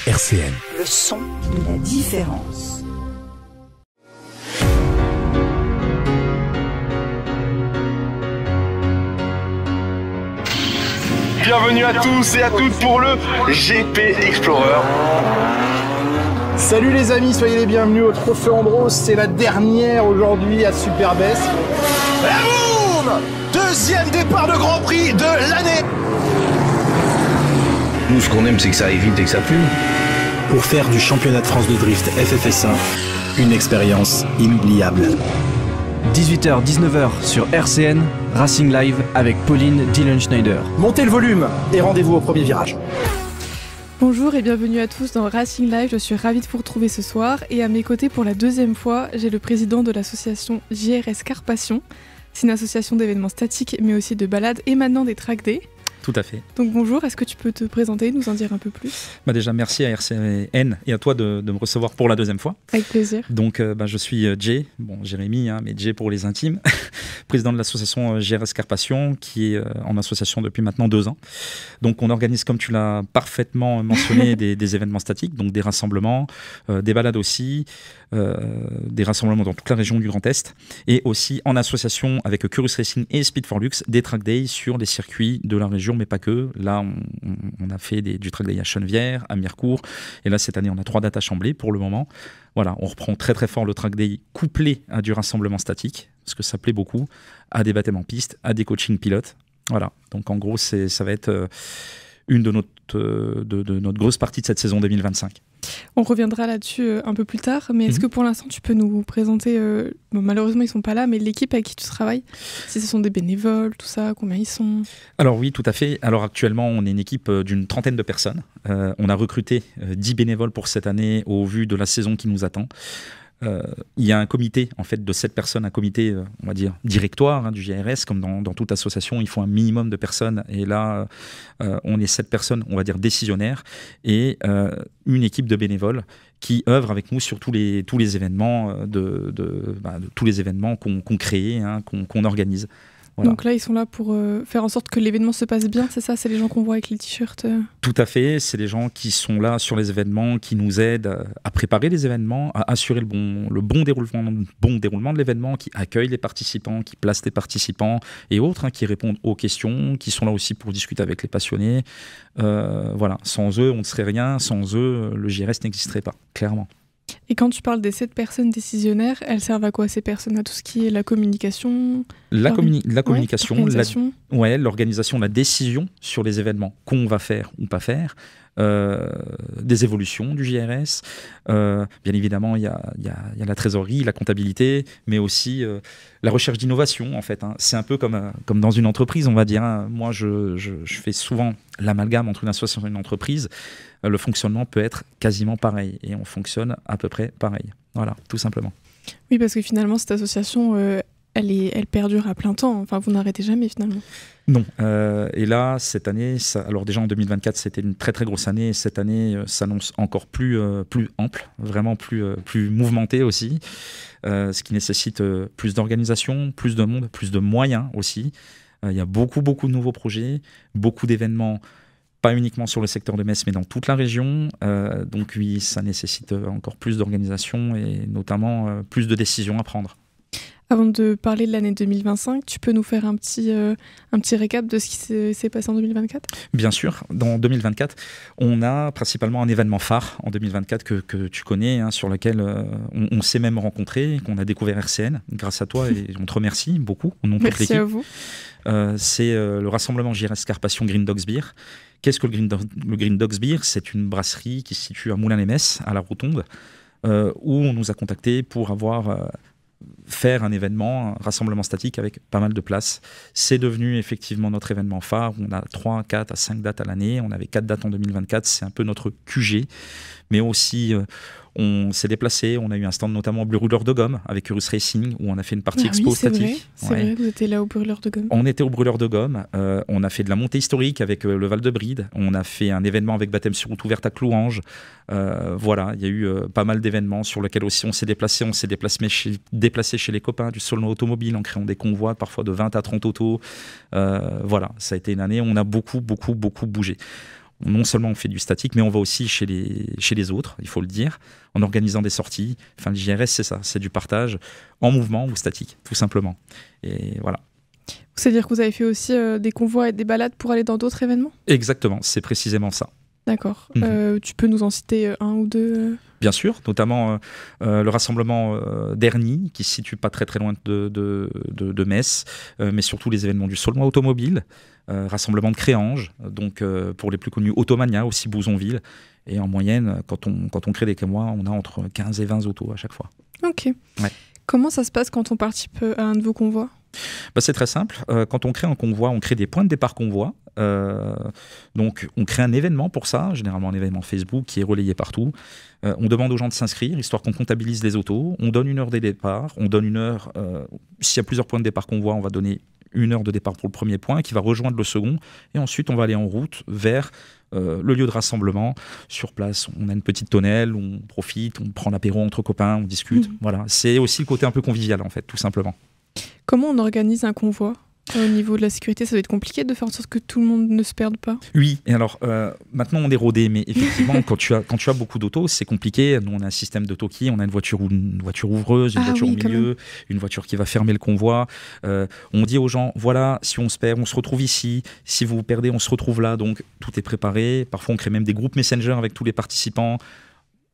RCN. Le son de la différence. Bienvenue à tous et à toutes pour le GP Explorer. Salut les amis, soyez les bienvenus au Trophée Andros. C'est la dernière aujourd'hui à Superbès. La boum! Deuxième départ de Grand Prix de l'année. Nous, ce qu'on aime, c'est que ça aille vite et que ça fume. Pour faire du championnat de France de drift FFS1 une expérience inoubliable. 18h-19h sur RCN, Racing Live avec Pauline Dillon-Schneider. Montez le volume et rendez-vous au premier virage. Bonjour et bienvenue à tous dans Racing Live, je suis ravie de vous retrouver ce soir et à mes côtés pour la deuxième fois, j'ai le président de l'association JRS Carpation. C'est une association d'événements statiques mais aussi de balades et maintenant des track days. Tout à fait. Donc bonjour, est-ce que tu peux te présenter, nous en dire un peu plus ? Déjà merci à RCN et à toi de me recevoir pour la deuxième fois. Avec plaisir. Donc je suis Jay, Jérémy, mais Jay pour les intimes, président de l'association JRS Carpation qui est en association depuis maintenant 2 ans. Donc on organise, comme tu l'as parfaitement mentionné, des événements statiques, donc des rassemblements, des balades aussi, des rassemblements dans toute la région du Grand Est et aussi en association avec Curious Racing et Speed for Lux, des track days sur les circuits de la région, mais pas que. Là, on a fait du track day à Chenevière, à Mirecourt, et là, cette année, on a 3 dates à Chambly pour le moment. Voilà, on reprend très très fort le track day couplé à du rassemblement statique, parce que ça plaît beaucoup, à des baptêmes en piste, à des coachings pilotes. Voilà, donc en gros, ça va être une de notre grosse partie de cette saison 2025. On reviendra là-dessus un peu plus tard, mais est-ce que pour l'instant tu peux nous présenter, malheureusement ils sont pas là, mais l'équipe avec qui tu travailles, si ce sont des bénévoles, tout ça, combien ils sont ? Alors oui, tout à fait. Alors actuellement on est une équipe d'une 30aine de personnes. On a recruté 10 bénévoles pour cette année au vu de la saison qui nous attend. Il y a un comité en fait de 7 personnes, un comité on va dire directoire du JRS, comme dans toute association il faut un minimum de personnes et là on est 7 personnes on va dire décisionnaires et une équipe de bénévoles qui œuvrent avec nous sur tous les événements tous les événements qu'on crée, qu'on organise. Voilà. Donc là, ils sont là pour faire en sorte que l'événement se passe bien, c'est ça ? C'est les gens qu'on voit avec les t-shirts Tout à fait, c'est les gens qui sont là sur les événements, qui nous aident à préparer les événements, à assurer le bon déroulement de l'événement, qui accueillent les participants, qui placent les participants et autres, qui répondent aux questions, qui sont là aussi pour discuter avec les passionnés. Voilà, sans eux, on ne serait rien, sans eux, le JRS n'existerait pas, clairement. Et quand tu parles des 7 personnes décisionnaires, elles servent à quoi ces personnes ? À tout ce qui est la communication ? La communication, l'organisation, la décision sur les événements qu'on va faire ou pas faire, des évolutions du JRS. Bien évidemment, il y a la trésorerie, la comptabilité, mais aussi la recherche d'innovation, en fait. C'est un peu comme dans une entreprise, on va dire. Moi, je fais souvent l'amalgame entre une association et une entreprise. Le fonctionnement peut être quasiment pareil et on fonctionne à peu près pareil. Voilà, tout simplement. Oui, parce que finalement, cette association, elle perdure à plein temps. Enfin, vous n'arrêtez jamais finalement. Non. Et là, cette année, alors déjà en 2024, c'était une très très grosse année. Cette année s'annonce encore plus ample, vraiment plus mouvementée aussi. Ce qui nécessite plus d'organisation, plus de monde, plus de moyens aussi. Il y a beaucoup de nouveaux projets, beaucoup d'événements. Pas uniquement sur le secteur de Metz, mais dans toute la région. Donc oui, ça nécessite encore plus d'organisation et notamment plus de décisions à prendre. Avant de parler de l'année 2025, tu peux nous faire un petit récap de ce qui s'est passé en 2024 ? Bien sûr. Dans 2024, on a principalement un événement phare en 2024 que tu connais, sur lequel on s'est même rencontrés, qu'on a découvert RCN grâce à toi et on te remercie beaucoup au nom de toute l'équipe. Merci à vous. C'est le rassemblement JRS Carpation Green Dogs Beer. Qu'est-ce que le Green Dogs Beer ? C'est une brasserie qui se situe à Moulins-les-Metz, à la Rotonde, où on nous a contactés pour faire un événement, un rassemblement statique avec pas mal de places. C'est devenu effectivement notre événement phare. On a 3, 4 à 5 dates à l'année. On avait 4 dates en 2024. C'est un peu notre QG. Mais aussi, on s'est déplacé. On a eu un stand notamment au Brûleur de Gomme avec Curious Racing où on a fait une partie expo statique. C'est vrai, vous étiez là au Brûleur de Gomme. On était au Brûleur de Gomme. On a fait de la montée historique avec le Val de Bride. On a fait un événement avec baptême sur route ouverte à Clouange. Voilà, il y a eu pas mal d'événements sur lesquels aussi on s'est déplacé. On s'est déplacé chez les copains du Solno Automobile en créant des convois parfois de 20 à 30 autos. Voilà, ça a été une année où on a beaucoup bougé. non seulement on fait du statique, mais on va aussi chez les autres, il faut le dire, en organisant des sorties. Enfin, le JRS, c'est ça, c'est du partage en mouvement ou statique, tout simplement. Et voilà. C'est-à-dire que vous avez fait aussi des convois et des balades pour aller dans d'autres événements ? Exactement, c'est précisément ça. D'accord. Tu peux nous en citer un ou deux Bien sûr, notamment le rassemblement d'Erny, qui se situe pas très très loin de Metz, mais surtout les événements du Saulnois Automobile, rassemblement de Créange, donc pour les plus connus Automania, aussi Bouzonville. Et en moyenne, quand on crée des convois, on a entre 15 et 20 autos à chaque fois. Ok. Ouais. Comment ça se passe quand on participe à un de vos convois ? C'est très simple. Quand on crée un convoi, on crée des points de départ convoi. Donc, on crée un événement pour ça, généralement un événement Facebook qui est relayé partout. On demande aux gens de s'inscrire, histoire qu'on comptabilise les autos. On donne une heure des départs. On donne une heure. S'il y a plusieurs points de départ convoi, on va donner une heure de départ pour le premier point qui va rejoindre le second. Et ensuite, on va aller en route vers le lieu de rassemblement. Sur place, on a une petite tonnelle, on profite, on prend l'apéro entre copains, on discute. Voilà. C'est aussi le côté un peu convivial, en fait, tout simplement. Comment on organise un convoi ? Au niveau de la sécurité, ça doit être compliqué de faire en sorte que tout le monde ne se perde pas. Oui, et alors maintenant on est rodé, mais effectivement quand tu as beaucoup d'autos, c'est compliqué. Nous on a un système d'autoquille, on a une voiture ouvreuse, une voiture au milieu, une voiture qui va fermer le convoi. On dit aux gens, voilà, si on se perd, on se retrouve ici. Si vous vous perdez, on se retrouve là. Donc tout est préparé. Parfois on crée même des groupes Messenger avec tous les participants.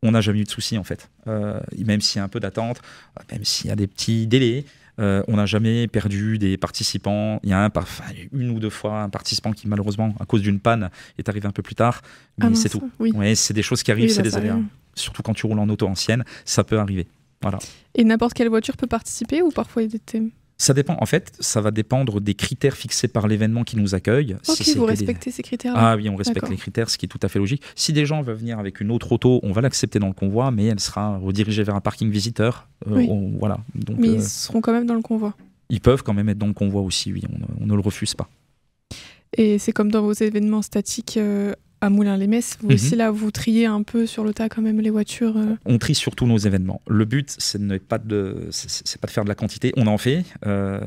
On n'a jamais eu de soucis en fait. Même s'il y a un peu d'attente, même s'il y a des petits délais. On n'a jamais perdu des participants. Il y a une ou deux fois un participant qui malheureusement, à cause d'une panne, est arrivé un peu plus tard. Mais c'est tout. Oui. Ouais, c'est des choses qui arrivent, c'est des aléas. Surtout quand tu roules en auto ancienne, ça peut arriver. Voilà. Et n'importe quelle voiture peut participer ou parfois il y a des thèmes ? Ça dépend. En fait, ça va dépendre des critères fixés par l'événement qui nous accueille. Ok, vous respectez ces critères-là ? Ah oui, on respecte les critères, ce qui est tout à fait logique. Si des gens veulent venir avec une autre auto, on va l'accepter dans le convoi, mais elle sera redirigée vers un parking visiteur. Voilà. Donc, mais ils seront quand même dans le convoi ? Ils peuvent quand même être dans le convoi aussi, oui. On ne le refuse pas. Et c'est comme dans vos événements statiques à Moulins-les-Metz, vous aussi là, vous triez un peu sur le tas quand même les voitures On trie surtout nos événements. Le but, c'est pas de faire de la quantité. On en fait,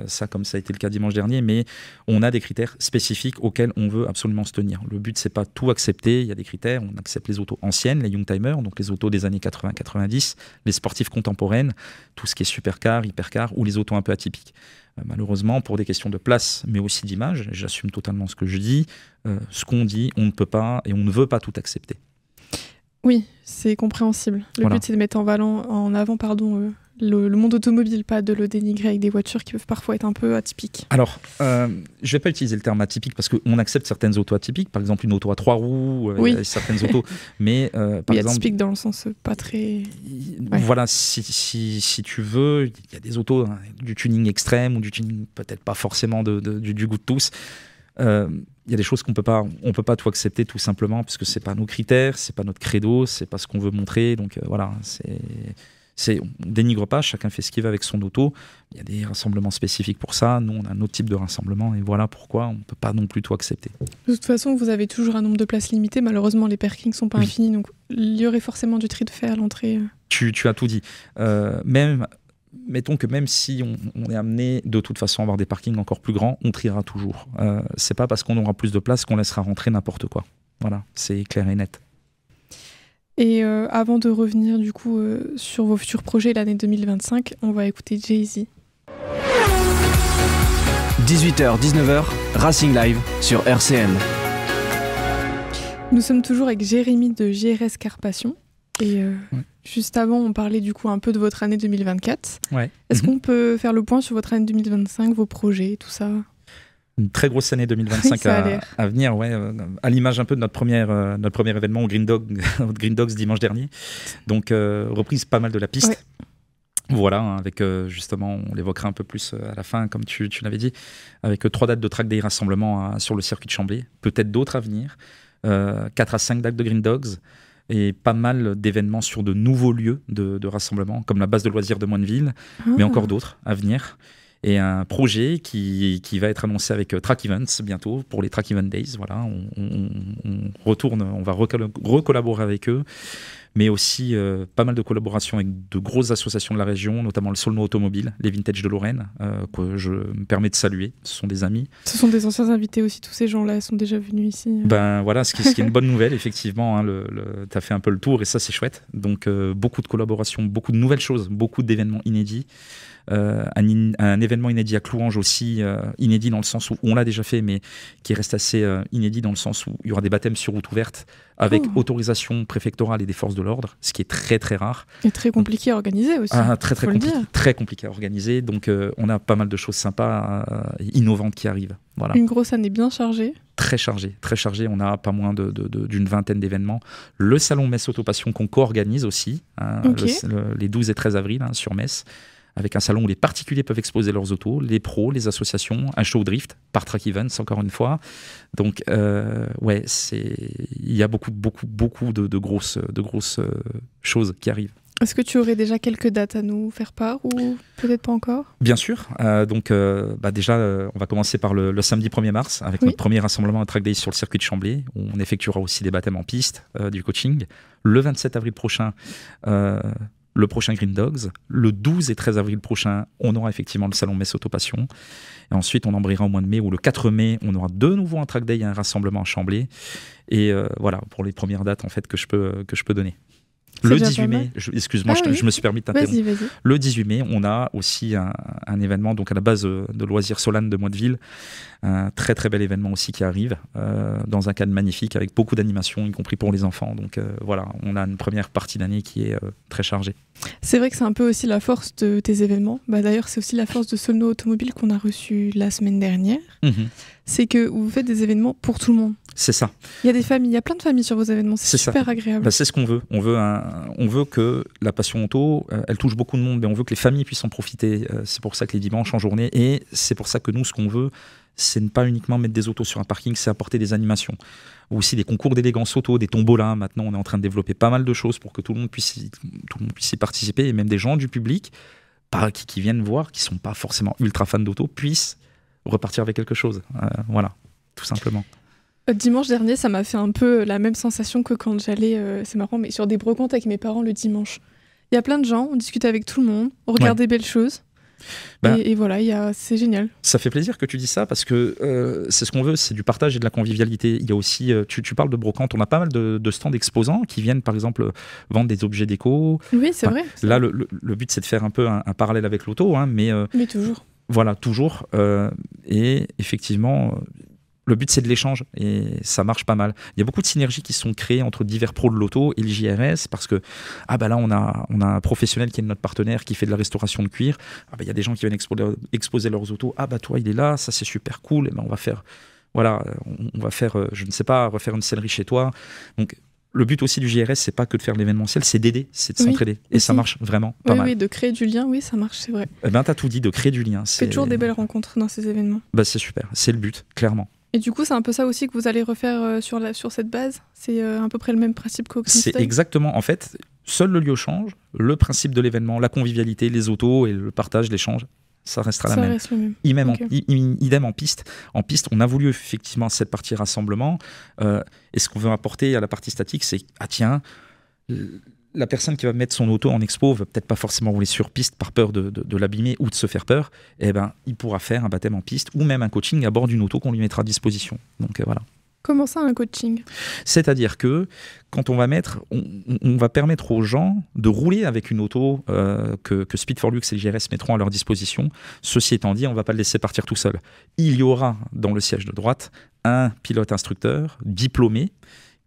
ça comme ça a été le cas dimanche dernier, mais on a des critères spécifiques auxquels on veut absolument se tenir. Le but, c'est pas tout accepter. Il y a des critères. On accepte les autos anciennes, les Youngtimers, donc les autos des années 80-90, les sportifs contemporaines, tout ce qui est supercar, hypercar ou les autos un peu atypiques. Malheureusement, pour des questions de place, mais aussi d'image, j'assume totalement ce que je dis, ce qu'on dit, on ne peut pas et on ne veut pas tout accepter. Oui, c'est compréhensible. Le but, c'est de mettre en avant le monde automobile, pas de le dénigrer avec des voitures qui peuvent parfois être un peu atypiques. Alors, je ne vais pas utiliser le terme atypique parce qu'on accepte certaines autos atypiques, par exemple une auto à 3 roues, certaines autos, mais par exemple... atypique dans le sens pas très... Voilà, si tu veux, il y a des autos, du tuning extrême ou du tuning peut-être pas forcément du goût de tous. Il y a des choses on peut pas tout accepter tout simplement parce que c'est pas nos critères, c'est pas notre credo, c'est pas ce qu'on veut montrer. Donc voilà, on dénigre pas, chacun fait ce qu'il veut avec son auto. Il y a des rassemblements spécifiques pour ça. Nous, on a un autre type de rassemblement et voilà pourquoi on peut pas non plus tout accepter. De toute façon, vous avez toujours un nombre de places limité. Malheureusement, les parkings sont pas infinis, donc il y aurait forcément du tri de fait à l'entrée. Tu as tout dit. Mettons que même si on est amené de toute façon à avoir des parkings encore plus grands, on triera toujours. C'est pas parce qu'on aura plus de place qu'on laissera rentrer n'importe quoi. Voilà, c'est clair et net. Et avant de revenir du coup sur vos futurs projets l'année 2025, on va écouter Jay-Z. 18h, 19h, Racing Live sur RCN. Nous sommes toujours avec Jérémy de GRS Carpation. Et juste avant, on parlait du coup un peu de votre année 2024. Est-ce qu'on peut faire le point sur votre année 2025, vos projets, tout ça ? Une très grosse année 2025 à venir, à l'image un peu de notre premier événement au Green Dogs dimanche dernier. Donc reprise pas mal de la piste. Voilà, avec justement, on l'évoquera un peu plus à la fin, comme tu l'avais dit, avec 3 dates de track day rassemblement sur le circuit de Chambly, peut-être d'autres à venir, 4 à 5 dates de Green Dogs, et pas mal d'événements sur de nouveaux lieux de rassemblement, comme la base de loisirs de Moineville, mais encore d'autres à venir. Et un projet qui va être annoncé avec Track Events bientôt, pour les Track Event Days. Voilà, on retourne, on va recollaborer avec eux. mais aussi pas mal de collaborations avec de grosses associations de la région, notamment le Saulnois Automobile, les Vintage de Lorraine, que je me permets de saluer. Ce sont des amis. Ce sont des anciens invités aussi, tous ces gens-là sont déjà venus ici. Ben voilà, ce qui est une bonne nouvelle, effectivement. Hein, tu as fait un peu le tour et ça, c'est chouette. Donc, beaucoup de collaborations, beaucoup de nouvelles choses, beaucoup d'événements inédits. Un événement inédit à Clouange aussi, inédit dans le sens où on l'a déjà fait, mais qui reste assez inédit dans le sens où il y aura des baptêmes sur route ouverte avec autorisation préfectorale et des forces de l'ordre, ce qui est très très rare. Et très compliqué à organiser aussi. Très compliqué à organiser. Donc on a pas mal de choses sympas, innovantes qui arrivent. Voilà. Une grosse année bien chargée. Très chargée, très chargée. On a pas moins d'une vingtaine d'événements. Le salon Metz Autopassion qu'on co-organise aussi, les 12 et 13 avril sur Metz, avec un salon où les particuliers peuvent exposer leurs autos, les pros, les associations, un show drift par Track Events, encore une fois. Donc, ouais, il y a beaucoup de grosses choses qui arrivent. Est-ce que tu aurais déjà quelques dates à nous faire part ou peut-être pas encore ? Bien sûr. Déjà, on va commencer par le samedi 1er mars avec notre premier rassemblement à Track Days sur le circuit de Chambly, où on effectuera aussi des baptêmes en piste, du coaching. Le 27 avril prochain, le prochain Green Dogs. Le 12 et 13 avril prochain, on aura effectivement le salon Metz Autopassion. Et ensuite, on embrayera au mois de mai, ou le 4 mai, on aura de nouveau un Track Day et un rassemblement à Chambly. Et voilà, pour les premières dates en fait, que je peux donner. Le 18 mai, excuse-moi, je me suis permis de t'interrompre. Vas-y. Le 18 mai, on a aussi un événement donc à la base de loisirs Solane de Motteville. Un très très bel événement aussi qui arrive dans un cadre magnifique avec beaucoup d'animations, y compris pour les enfants. Donc voilà, on a une première partie d'année qui est très chargée. C'est vrai que c'est un peu aussi la force de tes événements. D'ailleurs, c'est aussi la force de Saulnois Automobile qu'on a reçu la semaine dernière. C'est que vous faites des événements pour tout le monde. C'est ça. Il y a des familles, il y a plein de familles sur vos événements. C'est super agréable. C'est ce qu'on veut. On veut que la passion auto, elle touche beaucoup de monde, mais on veut que les familles puissent en profiter. C'est pour ça que les dimanches en journée, et c'est pour ça que nous, ce qu'on veut, c'est ne pas uniquement mettre des autos sur un parking, c'est apporter des animations. Ou aussi des concours d'élégance auto, des tombolas. Maintenant, on est en train de développer pas mal de choses pour que tout le monde puisse y participer, et même des gens du public qui viennent voir, qui ne sont pas forcément ultra fans d'auto, puissent repartir avec quelque chose. Voilà, tout simplement. Dimanche dernier, ça m'a fait un peu la même sensation que quand j'allais, c'est marrant, mais sur des brocantes avec mes parents le dimanche. Il y a plein de gens, on discute avec tout le monde, on regarde des belles choses. Et voilà, c'est génial. Ça fait plaisir que tu dis ça parce que c'est ce qu'on veut, c'est du partage et de la convivialité. Il y a aussi, tu parles de brocante, on a pas mal de stands exposants qui viennent par exemple vendre des objets déco. Oui, c'est vrai. Là, le but c'est de faire un peu un parallèle avec l'auto, mais toujours. Voilà, toujours. Et effectivement, le but c'est de l'échange et ça marche pas mal. Il y a beaucoup de synergies qui sont créées entre divers pros de l'auto et le JRS parce que là on a un professionnel qui est notre partenaire qui fait de la restauration de cuir. Il y a des gens qui viennent exposer leurs autos. Toi il est là, ça c'est super cool. Et on va faire, je ne sais pas, refaire une sellerie chez toi. Donc le but aussi du JRS, c'est pas que de faire l'événementiel, c'est d'aider, c'est de s'entraider. Et ça marche vraiment pas mal. Oui, de créer du lien, ça marche, c'est vrai. T'as tout dit, de créer du lien. C'est toujours des belles rencontres dans ces événements. C'est super, c'est le but, clairement. Et du coup, c'est un peu ça aussi que vous allez refaire sur cette base. C'est à peu près le même principe qu'au Greenstone. C'est exactement, en fait, seul le lieu change, le principe de l'événement, la convivialité, les autos et le partage, l'échange, ça restera la même. Reste le même. Idem en piste. En piste, on a voulu effectivement cette partie rassemblement. Et ce qu'on veut apporter à la partie statique, c'est la personne qui va mettre son auto en expo va peut-être pas forcément rouler sur piste par peur de l'abîmer ou de se faire peur. Il pourra faire un baptême en piste ou même un coaching à bord d'une auto qu'on lui mettra à disposition. Donc voilà. Comment ça, un coaching ? C'est-à-dire que quand on va permettre aux gens de rouler avec une auto que Speed for Lux et le GRS mettront à leur disposition. Ceci étant dit, on ne va pas le laisser partir tout seul. Il y aura dans le siège de droite un pilote instructeur diplômé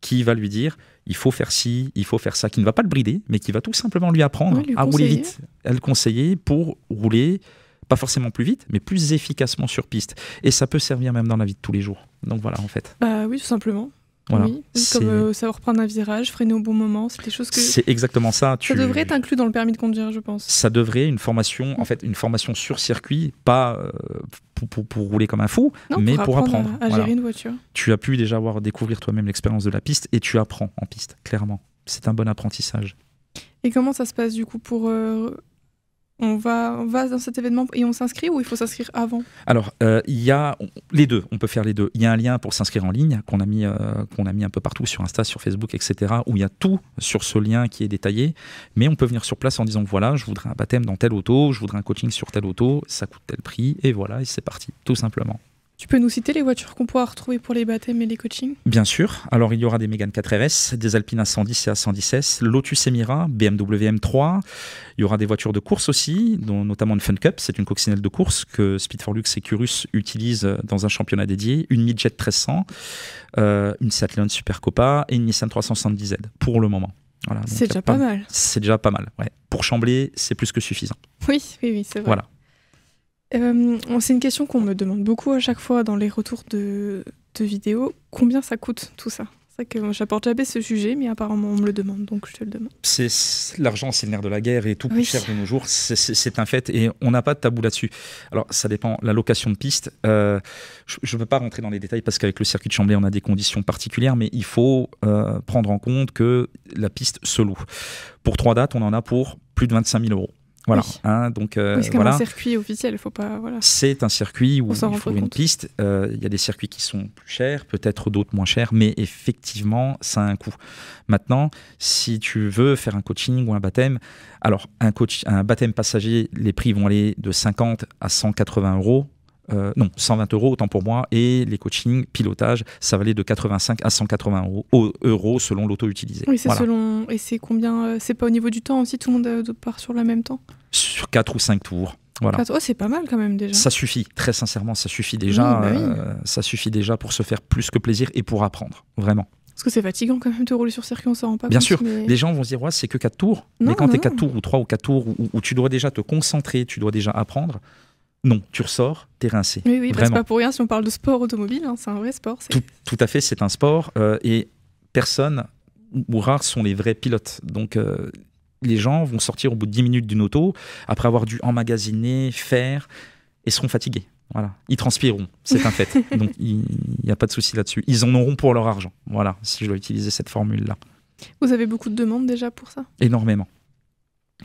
qui va lui dire il faut faire ci, il faut faire ça, qui ne va pas le brider, mais qui va tout simplement lui apprendre à rouler vite, à le conseiller pour rouler pas forcément plus vite, mais plus efficacement sur piste. Et ça peut servir même dans la vie de tous les jours. Donc voilà, en fait. Oui, tout simplement. Voilà. Oui, comme savoir prendre un virage, freiner au bon moment, c'est des choses que... C'est exactement ça. Ça devrait être inclus dans le permis de conduire, je pense. Ça devrait, une formation sur circuit, pas pour rouler comme un fou, mais pour apprendre à gérer une voiture. Tu as pu déjà découvrir toi-même l'expérience de la piste et tu apprends en piste, clairement. C'est un bon apprentissage. Et comment ça se passe du coup pour On va dans cet événement et on s'inscrit ou il faut s'inscrire avant? Alors, il y a les deux, on peut faire les deux. Il y a un lien pour s'inscrire en ligne qu'on a mis un peu partout sur Insta, sur Facebook, etc., où il y a tout sur ce lien qui est détaillé. Mais on peut venir sur place en disant, voilà, je voudrais un baptême dans telle auto, je voudrais un coaching sur telle auto, ça coûte tel prix, et voilà, et c'est parti, tout simplement. Tu peux nous citer les voitures qu'on pourra retrouver pour les baptêmes et les coachings? Bien sûr. Alors, il y aura des Mégane 4 RS, des Alpine A110 et A110S, Lotus Emira, BMW M3. Il y aura des voitures de course aussi, dont notamment une Fun Cup. C'est une coccinelle de course que Speed for Lux et Curus utilisent dans un championnat dédié. Une Midjet 1300, une Seat Leon Super Copa et une Nissan 370Z pour le moment. Voilà, c'est déjà pas mal. C'est déjà pas mal, ouais. Pour Chambly, c'est plus que suffisant. Oui, c'est vrai. Voilà. C'est une question qu'on me demande beaucoup à chaque fois dans les retours de vidéos. Combien ça coûte tout ça? C'est vrai que j'apporte jamais ce sujet, mais apparemment on me le demande, donc je te le demande. L'argent, c'est le nerf de la guerre et tout coûte cher de nos jours, c'est un fait et on n'a pas de tabou là-dessus. Alors ça dépend, la location de piste, je ne veux pas rentrer dans les détails parce qu'avec le circuit de Chambly, on a des conditions particulières, mais il faut prendre en compte que la piste se loue. Pour 3 dates, on en a pour plus de 25 000 €. Voilà, oui. Donc c'est comme un circuit officiel, faut pas. Voilà. C'est un circuit où il faut une piste. Il y a des circuits qui sont plus chers, peut-être d'autres moins chers, mais effectivement, ça a un coût. Maintenant, si tu veux faire un coaching ou un baptême, alors un baptême passager, les prix vont aller de 50 à 180 €. Non, 120 € autant pour moi, et les coachings pilotage, ça va aller de 85 à 180 € selon l'auto utilisée. Oui, c'est selon. Et c'est combien? C'est pas au niveau du temps aussi, tout le monde part sur le même temps? Sur 4 ou 5 tours. Voilà. Oh, c'est pas mal quand même déjà. Ça suffit, très sincèrement, ça suffit déjà. Ça suffit déjà pour se faire plus que plaisir et pour apprendre, vraiment. Parce que c'est fatigant quand même de rouler sur circuit, on s'en rend pas compte. Bien sûr, les gens vont se dire, ouais, c'est que 4 tours. Non, mais quand tu es 4 tours ou 3 ou 4 tours, où tu dois déjà te concentrer, tu dois déjà apprendre, non, tu ressors, t'es rincé. Oui, c'est pas pour rien si on parle de sport automobile, hein, c'est un vrai sport. Tout à fait, c'est un sport et personne ou rares sont les vrais pilotes. Donc les gens vont sortir au bout de 10 minutes d'une auto, après avoir dû emmagasiner, faire, et seront fatigués. Voilà. Ils transpireront, c'est un fait. Donc il n'y a pas de souci là-dessus. Ils en auront pour leur argent. Voilà, si je dois utiliser cette formule-là. Vous avez beaucoup de demandes déjà pour ça? Énormément.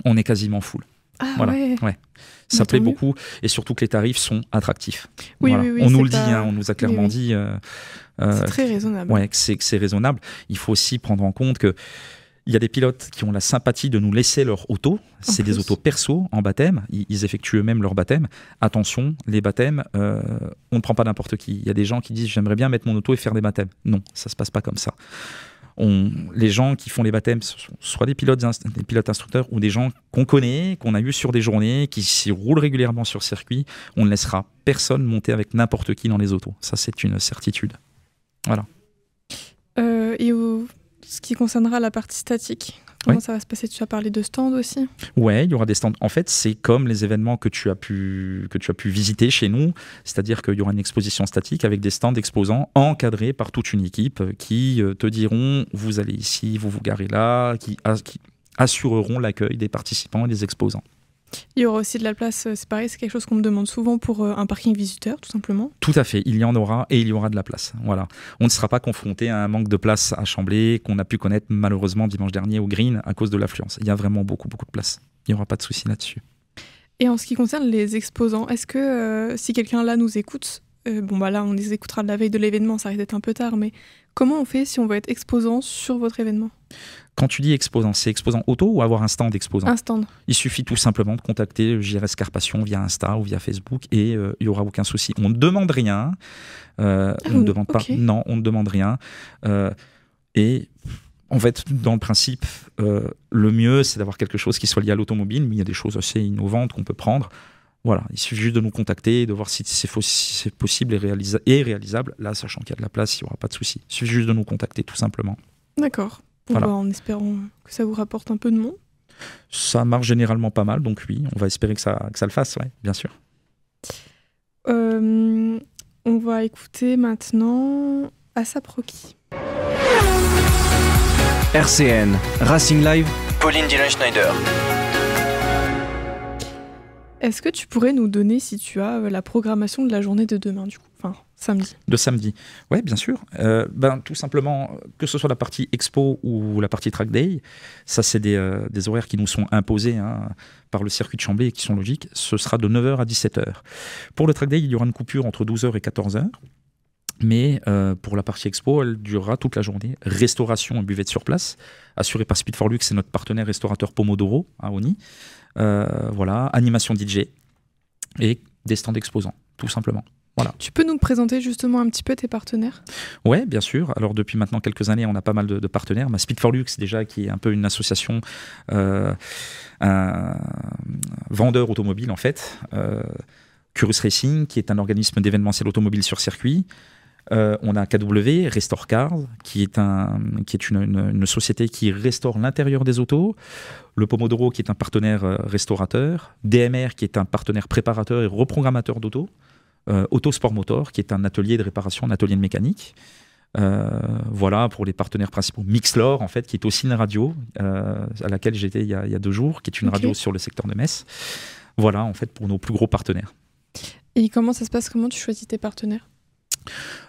On est quasiment full. Ah voilà. Ouais. Ça plaît beaucoup et surtout que les tarifs sont attractifs. Oui, voilà. oui, on nous le dit, on nous a clairement dit. C'est très raisonnable. Ouais, que c'est raisonnable. Il faut aussi prendre en compte que il y a des pilotes qui ont la sympathie de nous laisser leur auto. C'est des autos perso en baptême. Ils effectuent eux-mêmes leur baptême. Attention, les baptêmes, on ne prend pas n'importe qui. Il y a des gens qui disent j'aimerais bien mettre mon auto et faire des baptêmes. Non, ça se passe pas comme ça. Les gens qui font les baptêmes, soit des pilotes instructeurs ou des gens qu'on connaît, qu'on a eu sur des journées, qui s'y roulent régulièrement sur circuit, on ne laissera personne monter avec n'importe qui dans les autos. Ça, c'est une certitude. Voilà. Et ce qui concernera la partie statique, comment ça va se passer? Tu as parlé de stands aussi? Ouais, il y aura des stands. En fait, c'est comme les événements que tu as pu visiter chez nous, c'est-à-dire qu'il y aura une exposition statique avec des stands exposants encadrés par toute une équipe qui te diront vous allez ici, vous vous garez là, qui assureront l'accueil des participants et des exposants. Il y aura aussi de la place, c'est pareil, c'est quelque chose qu'on me demande souvent pour un parking visiteur, tout simplement. Tout à fait, il y en aura et il y aura de la place. Voilà. On ne sera pas confronté à un manque de place à Chambly qu'on a pu connaître malheureusement dimanche dernier au Green à cause de l'affluence. Il y a vraiment beaucoup de place. Il n'y aura pas de souci là-dessus. Et en ce qui concerne les exposants, est-ce que si quelqu'un là nous écoute, là on les écoutera de la veille de l'événement, ça risque d'être un peu tard, mais comment on fait si on veut être exposant sur votre événement? Quand tu dis exposant, c'est exposant auto ou avoir un stand exposant? Un stand. Il suffit tout simplement de contacter JRS Carpation via Insta ou via Facebook et il n'y aura aucun souci. On ne demande rien. On ne demande pas. Non, on ne demande rien. Et en fait, dans le principe, le mieux, c'est d'avoir quelque chose qui soit lié à l'automobile, mais il y a des choses assez innovantes qu'on peut prendre. Voilà, il suffit juste de nous contacter, de voir si c'est possible et réalisable. Là, sachant qu'il y a de la place, il n'y aura pas de souci. Il suffit juste de nous contacter, tout simplement. D'accord. Voilà. En espérant que ça vous rapporte un peu de monde. Ça marche généralement pas mal, donc oui, on va espérer que ça le fasse, ouais, bien sûr. On va écouter maintenant ASAP Rocky. RCN, Racing Live, Pauline Dillon-Schneider. Est-ce que tu pourrais nous donner, si tu as, la programmation de la journée de demain, du coup? Enfin, samedi. De samedi. Oui, bien sûr. Tout simplement, que ce soit la partie expo ou la partie track day, ça c'est des horaires qui nous sont imposés par le circuit de Chambly et qui sont logiques. Ce sera de 9h à 17h. Pour le track day, il y aura une coupure entre 12h et 14h. Mais pour la partie expo, elle durera toute la journée. Restauration et buvette sur place, assurée par Speed for Lux, c'est notre partenaire restaurateur Pomodoro à Oni. Voilà, animation DJ et des stands exposants, tout simplement. Voilà. Tu peux nous présenter justement un petit peu tes partenaires ? Oui, bien sûr. Alors depuis maintenant quelques années, on a pas mal de partenaires. Speed for Lux déjà, qui est un peu une association, un vendeur automobile en fait. Curious Racing, qui est un organisme d'événementiel automobile sur circuit. On a KW, Restore Cars, qui est une société qui restaure l'intérieur des autos. Le Pomodoro, qui est un partenaire restaurateur. DMR, qui est un partenaire préparateur et reprogrammateur d'autos. Autosport Motor, qui est un atelier de réparation, un atelier de mécanique. Voilà pour les partenaires principaux. Mixlore, en fait, qui est aussi une radio à laquelle j'étais il y a 2 jours, qui est une radio sur le secteur de Metz. Voilà, en fait, pour nos plus gros partenaires. Et comment ça se passe ? Comment tu choisis tes partenaires ?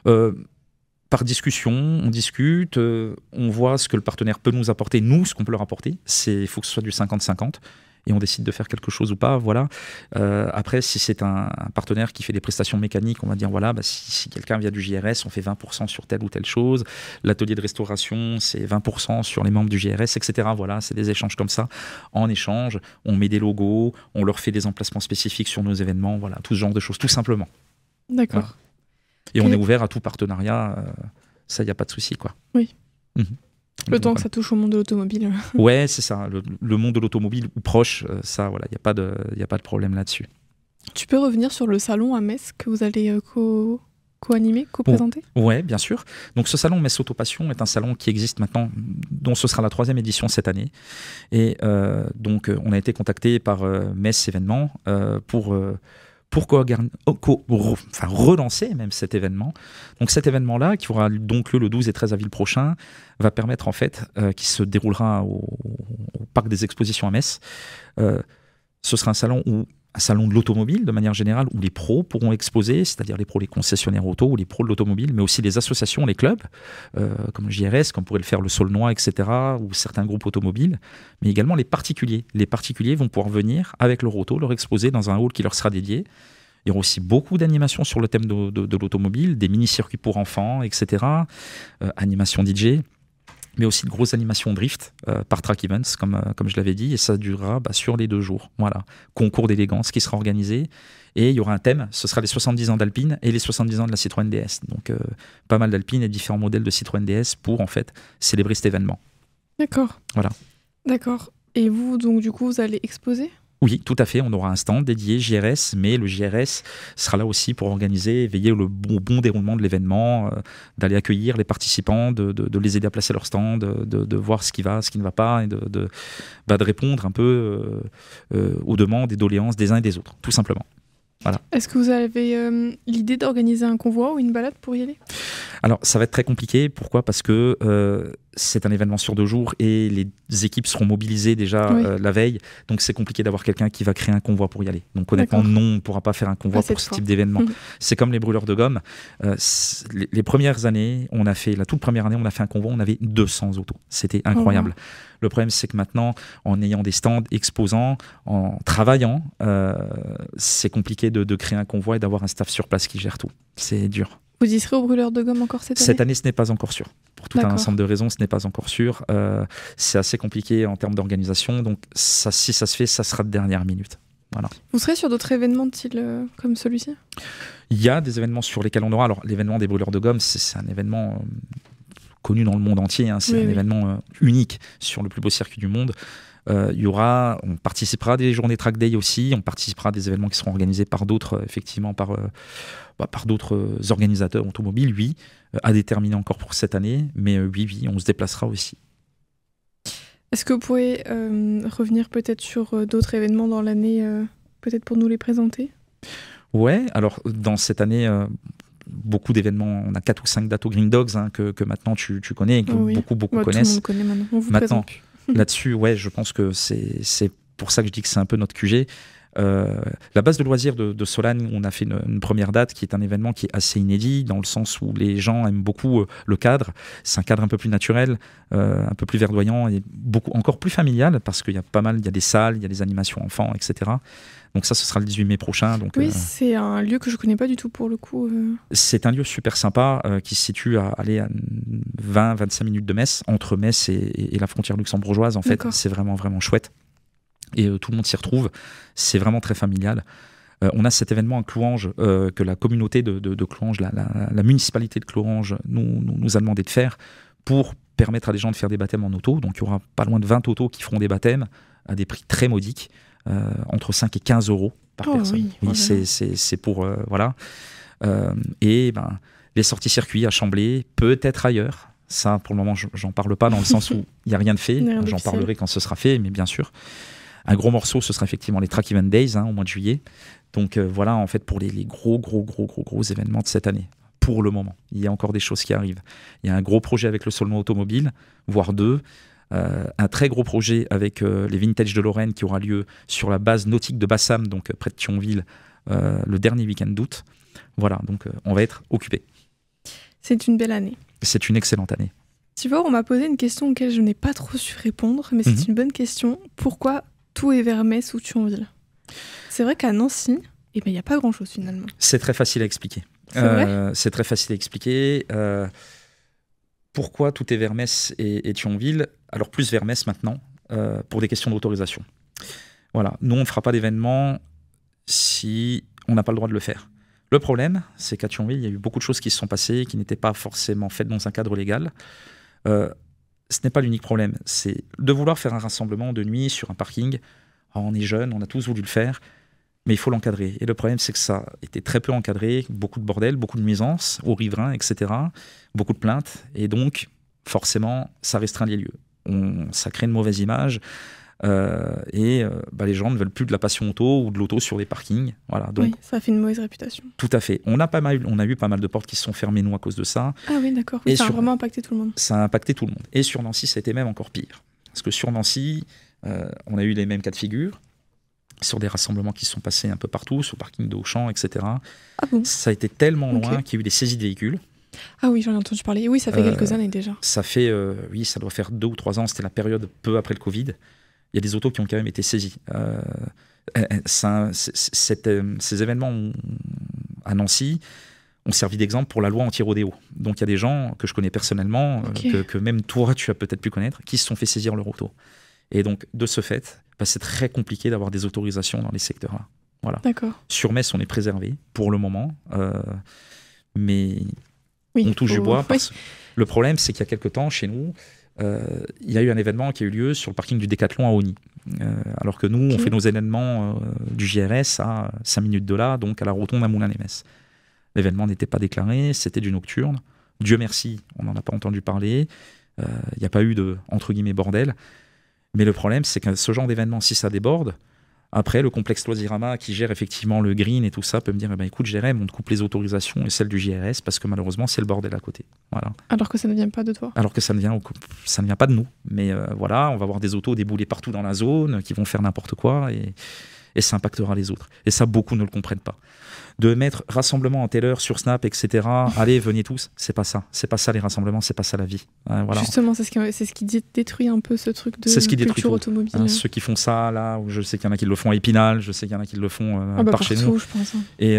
Par discussion, on discute, on voit ce que le partenaire peut nous apporter, nous, ce qu'on peut leur apporter. Il faut que ce soit du 50-50. Et on décide de faire quelque chose ou pas, voilà. Après, si c'est un partenaire qui fait des prestations mécaniques, on va dire, voilà, si quelqu'un vient du JRS, on fait 20% sur telle ou telle chose. L'atelier de restauration, c'est 20% sur les membres du JRS, etc. Voilà, c'est des échanges comme ça. En échange, on met des logos, on leur fait des emplacements spécifiques sur nos événements, voilà, tout ce genre de choses, tout simplement. D'accord. Voilà. Et on est ouvert à tout partenariat, ça, il n'y a pas de souci, quoi. Oui. Mmh. Le temps que ça touche au monde de l'automobile. Ouais, c'est ça. Le monde de l'automobile ou proche, ça, voilà, il n'y a pas de problème là-dessus. Tu peux revenir sur le salon à Metz que vous allez co-animer, co-présenter ? Ouais, bien sûr. Donc ce salon Metz Autopassion est un salon qui existe maintenant, dont ce sera la 3e édition cette année. Et donc on a été contacté par Metz Événements pour relancer même cet événement. Donc cet événement-là, qui aura donc lieu le 12 et 13 avril prochain, va permettre en fait, qui se déroulera au Parc des Expositions à Metz. Ce sera un salon de l'automobile de manière générale, où les pros pourront exposer, c'est-à-dire les pros, les concessionnaires auto ou les pros de l'automobile, mais aussi les associations, les clubs, comme le JRS, comme pourrait le faire le Saulnois, etc., ou certains groupes automobiles, mais également les particuliers. Les particuliers vont pouvoir venir avec leur auto, leur exposer dans un hall qui leur sera dédié. Il y aura aussi beaucoup d'animations sur le thème de l'automobile, des mini-circuits pour enfants, etc., animation DJ, mais aussi de grosses animations drift par Track Events, comme je l'avais dit, et ça durera sur les 2 jours. Voilà. Concours d'élégance qui sera organisé, et il y aura un thème, ce sera les 70 ans d'Alpine et les 70 ans de la Citroën DS. Donc pas mal d'Alpine et différents modèles de Citroën DS pour en fait célébrer cet événement. D'accord. Voilà. D'accord. Et vous, donc du coup, vous allez exposer ? Oui, tout à fait. On aura un stand dédié JRS, mais le JRS sera là aussi pour organiser, veiller au bon déroulement de l'événement, d'aller accueillir les participants, de les aider à placer leur stand, de voir ce qui va, ce qui ne va pas, et de répondre un peu aux demandes et doléances des uns et des autres, tout simplement. Voilà. Est-ce que vous avez l'idée d'organiser un convoi ou une balade pour y aller ? Alors, ça va être très compliqué. Pourquoi ? Parce que c'est un événement sur 2 jours et les équipes seront mobilisées déjà la veille. Donc, c'est compliqué d'avoir quelqu'un qui va créer un convoi pour y aller. Donc, honnêtement, non, on ne pourra pas faire un convoi pour ce type d'événement. C'est comme les brûleurs de gomme. Les premières années, la toute première année, on a fait un convoi, on avait 200 autos. C'était incroyable. Le problème, c'est que maintenant, en ayant des stands exposants, en travaillant, c'est compliqué de créer un convoi et d'avoir un staff sur place qui gère tout. C'est dur. Vous y serez au brûleur de gomme encore cette année ? Cette année, ce n'est pas encore sûr. Pour tout un ensemble de raisons, ce n'est pas encore sûr. C'est assez compliqué en termes d'organisation. Donc, si ça se fait, ça sera de dernière minute. Voilà. Vous serez sur d'autres événements de style comme celui-ci ? Il y a des événements sur lesquels on aura. Alors, l'événement des brûleurs de gomme, c'est un événement connu dans le monde entier. C'est un événement unique sur le plus beau circuit du monde. On participera à des journées track day aussi, on participera à des événements qui seront organisés par d'autres, effectivement, par d'autres organisateurs automobiles, oui, à déterminer encore pour cette année, mais oui, on se déplacera aussi. Est-ce que vous pourriez revenir peut-être sur d'autres événements dans l'année, peut-être pour nous les présenter ? Ouais, alors dans cette année, beaucoup d'événements, on a 4 ou 5 dates au Green Dogs que maintenant tu connais et que beaucoup connaissent. Tout le monde connaît maintenant, on vous maintenant présente. Là-dessus, ouais, je pense que c'est pour ça que je dis que c'est un peu notre QG. La base de loisirs de Solane, on a fait une première date qui est un événement qui est assez inédit dans le sens où les gens aiment beaucoup le cadre. C'est un cadre un peu plus naturel, un peu plus verdoyant et encore plus familial parce qu'il y a il y a des salles, il y a des animations enfants, etc. Donc ça, ce sera le 18 mai prochain. Donc, oui, c'est un lieu que je ne connais pas du tout pour le coup. C'est un lieu super sympa qui se situe à 20-25 minutes de Metz, entre Metz et la frontière luxembourgeoise. En fait, c'est vraiment, vraiment chouette. Et tout le monde s'y retrouve. C'est vraiment très familial. On a cet événement à Clouanges que la communauté de Clouanges, la municipalité de Clouanges nous a demandé de faire pour permettre à des gens de faire des baptêmes en auto. Donc il y aura pas loin de 20 autos qui feront des baptêmes à des prix très modiques. Entre 5 et 15 euros par personne. Oui, c'est pour... voilà. Et les sorties circuits à Chamblay, peut-être ailleurs. Ça, pour le moment, j'en parle pas dans le sens où il n'y a rien de fait. J'en parlerai quand ce sera fait, mais bien sûr. Un gros morceau, ce sera effectivement les Track Event Days au mois de juillet. Donc voilà, en fait, pour les gros événements de cette année. Pour le moment, il y a encore des choses qui arrivent. Il y a un gros projet avec le Saulnois Automobile, voire 2. Un très gros projet avec les Vintage de Lorraine qui aura lieu sur la base nautique de Bassam, donc près de Thionville, le dernier week-end d'août. Voilà, donc on va être occupés. C'est une belle année. C'est une excellente année. Tu vois, on m'a posé une question auquel je n'ai pas trop su répondre, mais c'est une bonne question. Pourquoi tout est vers Metz ou Thionville? C'est vrai qu'à Nancy, il n'y a pas grand-chose finalement. C'est très facile à expliquer. C'est très facile à expliquer. Pourquoi tout est vers Metz et Thionville? Alors plus vers Metz maintenant, pour des questions d'autorisation. Voilà. Nous, on ne fera pas d'événement si on n'a pas le droit de le faire. Le problème, c'est qu'à Thionville, il y a eu beaucoup de choses qui se sont passées, qui n'étaient pas forcément faites dans un cadre légal. Ce n'est pas l'unique problème. C'est de vouloir faire un rassemblement de nuit sur un parking. Alors, on est jeunes, on a tous voulu le faire, mais il faut l'encadrer. Et le problème, c'est que ça était très peu encadré, beaucoup de bordel, beaucoup de nuisances aux riverains, etc. Beaucoup de plaintes. Et donc, forcément, ça restreint les lieux. Ça crée une mauvaise image. Les gens ne veulent plus de la passion auto ou de l'auto sur les parkings. Voilà, donc, oui, ça fait une mauvaise réputation. Tout à fait. On a eu pas mal de portes qui se sont fermées, nous, à cause de ça. Ah oui, d'accord. Oui, ça a vraiment impacté tout le monde. Ça a impacté tout le monde. Et sur Nancy, ça a été même encore pire. Parce que sur Nancy, on a eu les mêmes cas de figure, sur des rassemblements qui se sont passés un peu partout, sur le parking de Auchan, etc. Ah bon? Ça a été tellement loin qu'il y a eu des saisies de véhicules. Ah oui, j'en ai entendu parler. Oui, ça fait quelques années déjà. Ça fait, ça doit faire 2 ou 3 ans. C'était la période peu après le Covid. Il y a des autos qui ont quand même été saisies. Ces événements à Nancy ont servi d'exemple pour la loi anti-rodéo. Donc il y a des gens que je connais personnellement, que même toi tu as peut-être pu connaître, qui se sont fait saisir leur auto. Et donc de ce fait, c'est très compliqué d'avoir des autorisations dans les secteurs-là. Voilà. Sur Metz, on est préservé pour le moment, mais on touche du bois. Le problème, c'est qu'il y a quelques temps, chez nous, il y a eu un événement qui a eu lieu sur le parking du Décathlon à Osny. Alors que nous, on fait nos événements du JRS à 5 minutes de là, donc à la rotonde à Moulins-les-Metz. L'événement n'était pas déclaré, c'était du nocturne. Dieu merci, on n'en a pas entendu parler. Il n'y a pas eu de, entre guillemets, bordel. Mais le problème, c'est que ce genre d'événement, si ça déborde, après, le complexe Loisirama qui gère effectivement le green et tout ça peut me dire écoute, Jérém, on te coupe les autorisations et celles du JRS parce que malheureusement, c'est le bordel à côté. Voilà. Alors que ça ne vient pas de toi. Alors que ça ne vient pas de nous. Mais voilà, on va avoir des autos déboulées partout dans la zone qui vont faire n'importe quoi et ça impactera les autres. Et ça, beaucoup ne le comprennent pas. De mettre rassemblement à telle heure sur Snap, etc. Allez, venez tous. C'est pas ça. C'est pas ça les rassemblements, c'est pas ça la vie. Voilà. Justement, c'est ce qui détruit un peu ce truc de culture automobile. Ceux qui font ça, là, je sais qu'il y en a qui le font à Épinal, je sais qu'il y en a qui le font par chez nous. Je pense. Et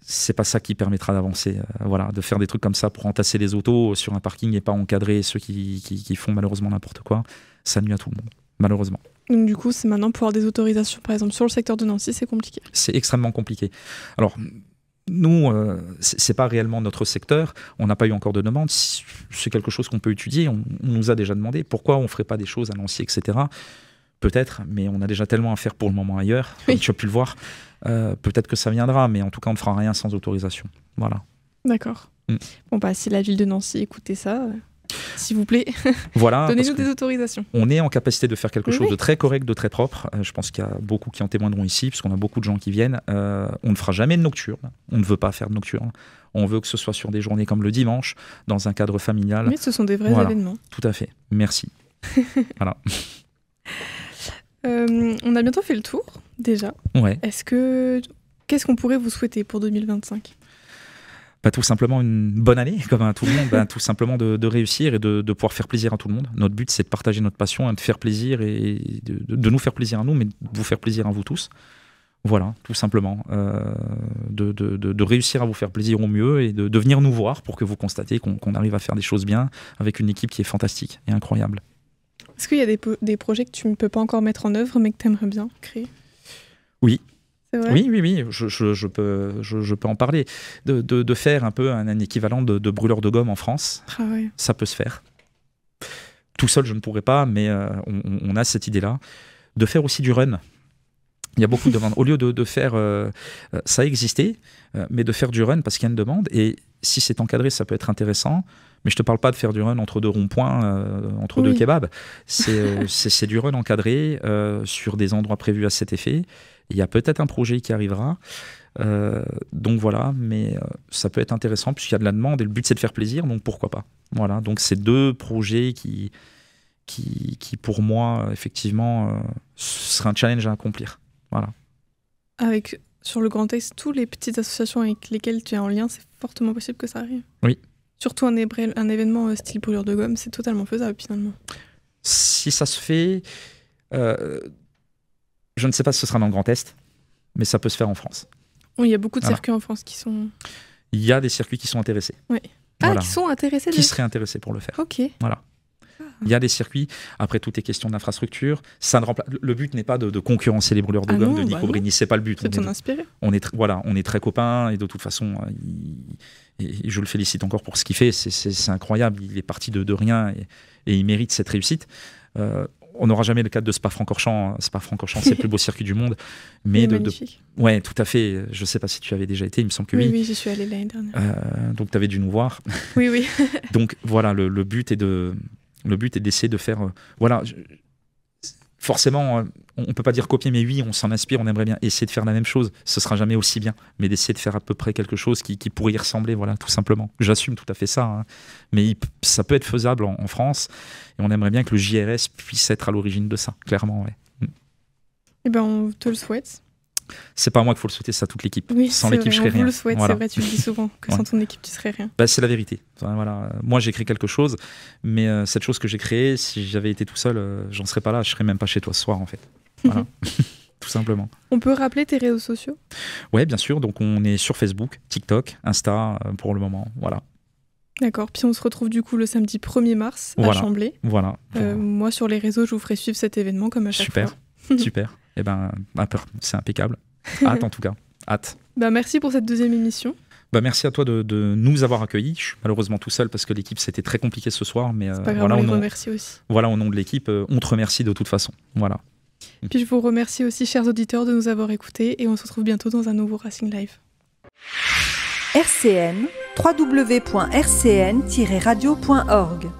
c'est pas ça qui permettra d'avancer. Voilà, de faire des trucs comme ça pour entasser les autos sur un parking et pas encadrer ceux qui font malheureusement n'importe quoi. Ça nuit à tout le monde, malheureusement. Donc du coup, c'est maintenant pour avoir des autorisations, par exemple, sur le secteur de Nancy, c'est compliqué. C'est extrêmement compliqué. Alors, nous, c'est pas réellement notre secteur. On n'a pas eu encore de demande. C'est quelque chose qu'on peut étudier. On nous a déjà demandé pourquoi on ne ferait pas des choses à Nancy, etc. Peut-être, mais on a déjà tellement à faire pour le moment ailleurs. Comme tu as pu le voir. Peut-être que ça viendra, mais en tout cas, on ne fera rien sans autorisation. Voilà. D'accord. Bon, si la ville de Nancy écoutait ça... S'il vous plaît, voilà, donnez-nous des autorisations. On est en capacité de faire quelque chose de très correct, de très propre. Je pense qu'il y a beaucoup qui en témoigneront ici, puisqu'on a beaucoup de gens qui viennent. On ne fera jamais de nocturne. On ne veut pas faire de nocturne. On veut que ce soit sur des journées comme le dimanche, dans un cadre familial. Mais ce sont des vrais événements. Tout à fait. Merci. Voilà. On a bientôt fait le tour déjà. Ouais. Qu'est-ce qu'on pourrait vous souhaiter pour 2025 ? Tout simplement une bonne année, comme à tout le monde, tout simplement de réussir et de pouvoir faire plaisir à tout le monde. Notre but, c'est de partager notre passion, de faire plaisir et de nous faire plaisir à nous, mais de vous faire plaisir à vous tous. Voilà, tout simplement. De réussir à vous faire plaisir au mieux et de venir nous voir pour que vous constatez qu'on arrive à faire des choses bien avec une équipe qui est fantastique et incroyable. Est-ce qu'il y a des projets que tu ne peux pas encore mettre en œuvre, mais que tu aimerais bien créer ? Oui. Oui, je peux en parler. De faire un peu un équivalent de brûleur de gomme en France, ça peut se faire. Tout seul, je ne pourrais pas, mais on a cette idée-là. De faire aussi du run. Il y a beaucoup de demandes. Au lieu de faire... ça a existé, mais de faire du run parce qu'il y a une demande. Et si c'est encadré, ça peut être intéressant. Mais je ne te parle pas de faire du run entre deux ronds-points, entre deux kebabs. C'est du run encadré sur des endroits prévus à cet effet. Il y a peut-être un projet qui arrivera. Donc voilà, mais ça peut être intéressant puisqu'il y a de la demande et le but c'est de faire plaisir, donc pourquoi pas. Voilà, donc c'est 2 projets qui pour moi, effectivement, seraient un challenge à accomplir. Voilà. Sur le Grand Est, toutes les petites associations avec lesquelles tu es en lien, c'est fortement possible que ça arrive. Oui. Surtout un événement style brûlure de gomme, c'est totalement faisable finalement. Si ça se fait... je ne sais pas si ce sera dans le Grand Est, mais ça peut se faire en France. Oui, il y a beaucoup de circuits en France qui sont... Il y a des circuits qui sont intéressés. Oui. Voilà. Qui sont intéressés Qui seraient intéressés pour le faire. Ok. Voilà. Il y a des circuits. Après, tout est question d'infrastructure. Le but n'est pas de concurrencer les brûleurs de gomme de Nico Brini. C'est pas le but. C'est t'en inspirer. On est très copains et de toute façon, et je le félicite encore pour ce qu'il fait. C'est incroyable. Il est parti de rien et il mérite cette réussite. On n'aura jamais le cadre de Spa-Francorchamps. Spa-Francorchamps, c'est le plus beau circuit du monde. Mais ouais, tout à fait. Je ne sais pas si tu avais déjà été, il me semble que oui. Oui, j'y suis allée l'année dernière. Donc, tu avais dû nous voir. Oui. Donc, voilà, le but est d'essayer de faire... forcément, on ne peut pas dire copier, mais oui, on s'en inspire, on aimerait bien essayer de faire la même chose. Ce ne sera jamais aussi bien, mais d'essayer de faire à peu près quelque chose qui pourrait y ressembler, voilà, tout simplement. J'assume tout à fait ça, hein. Mais ça peut être faisable en France, et on aimerait bien que le JRS puisse être à l'origine de ça, clairement, ouais. Eh ben, on te le souhaite. C'est pas à moi qu'il faut le souhaiter, c'est à toute l'équipe. Oui, sans l'équipe, je serais rien. On vous le souhaite, voilà. C'est vrai, tu le dis souvent, que sans ton équipe, tu serais rien. C'est la vérité. Enfin, voilà. Moi, j'ai créé quelque chose, mais cette chose que j'ai créée, si j'avais été tout seul, j'en serais pas là, je serais même pas chez toi ce soir, en fait. Voilà. Tout simplement. On peut rappeler tes réseaux sociaux ? Ouais, bien sûr. Donc, on est sur Facebook, TikTok, Insta, pour le moment. Voilà. D'accord. Puis on se retrouve du coup le samedi 1er mars à Chambly. Voilà. Moi, sur les réseaux, je vous ferai suivre cet événement comme à chaque fois. Super. Eh ben, c'est impeccable. Hâte en tout cas. Hâte. Merci pour cette 2e émission. Merci à toi de nous avoir accueillis. Je suis malheureusement tout seul parce que l'équipe, c'était très compliqué ce soir. Mais c'est pas grave, on les remercie aussi. Voilà, au nom de l'équipe, on te remercie de toute façon. Voilà. Puis je vous remercie aussi, chers auditeurs, de nous avoir écoutés et on se retrouve bientôt dans un nouveau Racing Live. RCN, www.rcn-radio.org